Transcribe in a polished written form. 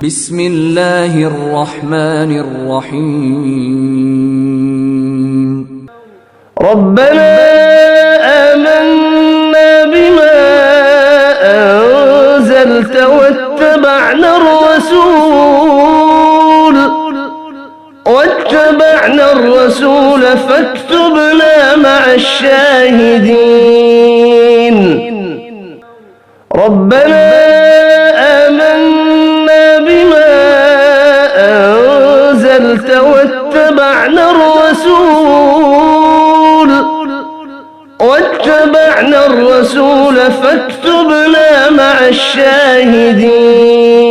بسم الله الرحمن الرحيم ربنا آمنا بما أنزلت واتبعنا الرسول فاكتبنا مع الشاهدين ربنا آمنا بما أنزلت واتبعنا الرسول فاكتبنا مع الشاهدين